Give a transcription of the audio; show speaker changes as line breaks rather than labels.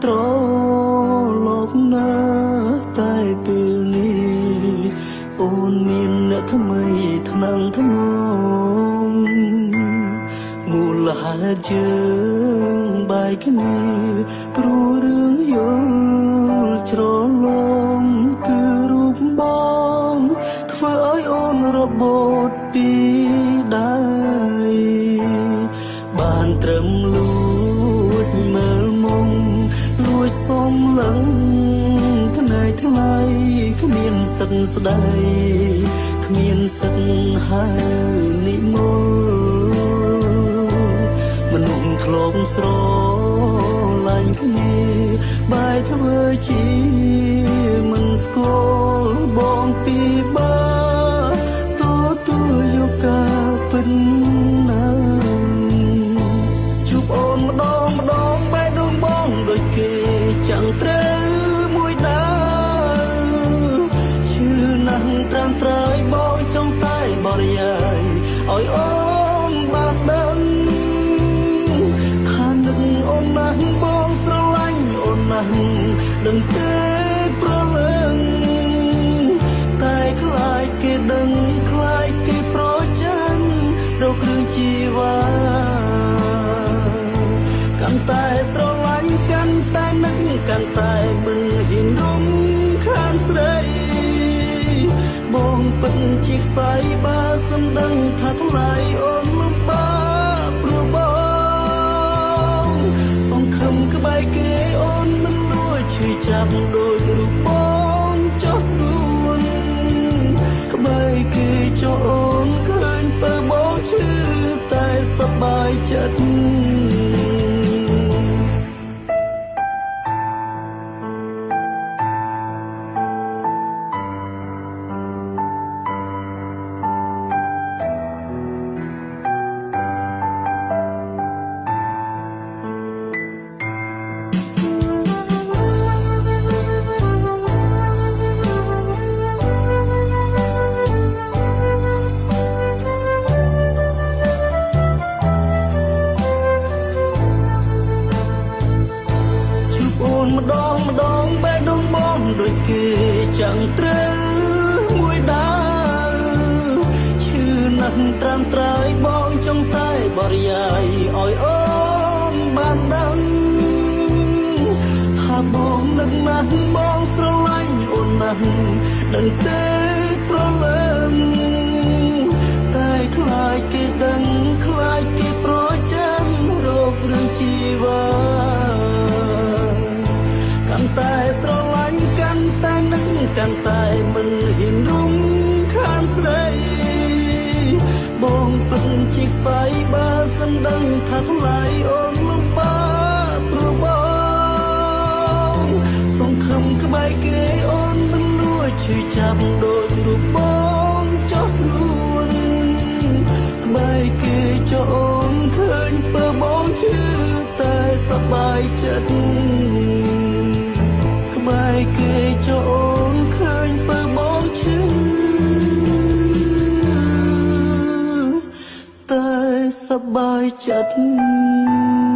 ត្រឡប់ណាតែពេលនេះអូនមានអ្នកថ្មីថ្នាំងថ្នមមូលហេតុយើងបែកគ្នាព្រោះរឿងយល់ច្រឡំគឺរូបបងធ្វើឲ្យអូនរបូតពីដៃបានត្រឹមលួចមើលមុំលួចសំឡឹងថ្នៃថ្លៃគ្មានសិទ្ធស្ដីគ្មានសិទ្ធហៅនិមលមនុស្សធ្លាប់ស្រឡាញ់គ្នាបែរធ្វើជាមិនស្គាល់បងពីបាទូយកការពិតណាជួបអូនម្ដងបែរដងបងដូចគេchẳngត្រូវមួយដើឈឺណាស់ត្រាំត្រើយបងចង់តែបរិយាយឲ្យអូនបានដឹងថានឹកអូនណាស់បងស្រឡាញ់អូនណាស់ដឹងទេប្រលឹងតែខ្លាចគេដឹងខ្លាចគេប្រចាំរកគ្រឿងជីវ៉ាកាន់តែស្រឡាញ់កាន់តែនឹកកាន់តែមិនហ៊ានរំខានស្រីបងពិតជាខ្សែបើសំដឹងថាថ្លៃអូនលំបាកព្រោះបងសង្ឃឹមក្បែរគេអូនមិនលួចឈឺចាប់ដូចរូបបងចោះស្រួនក្បែរគេចោះអូនឃើញបើបងឈឺតែសប្បាយចិត្តម្ដងបែរដងបងដូចគេchẳngត្រូវមួយដើឈឺណាស់ត្រាំត្រើយបងចង់តែបរិយាយឲ្យអូនបានដឹងថាបងនឹកណាស់បងស្រឡាញ់អូនណាស់ដឹងទេប្រលឹងតែខ្លាចគេដឹងខ្លាចគេប្រចាំរករឿងជីវ៉ាកាន់តែស្រឡាញ់កាន់តែនឹកកាន់តែមិនហ៊ានរំខានស្រីបងពិតជាខ្សែបើសំដឹងថាថ្លៃអូនលំបាកព្រោះបងសង្ឃឹមក្បែរគេអូនមិនលួចឈឺចាប់ដូចរូបបងចោះស្រួនក្បែរគេចោះអូនឃើញបើបងឈឺតែសប្បាយចិត្តក្បែរគេចោះអូនឃើញបើបងឈឺតែសប្បាយចិត្ត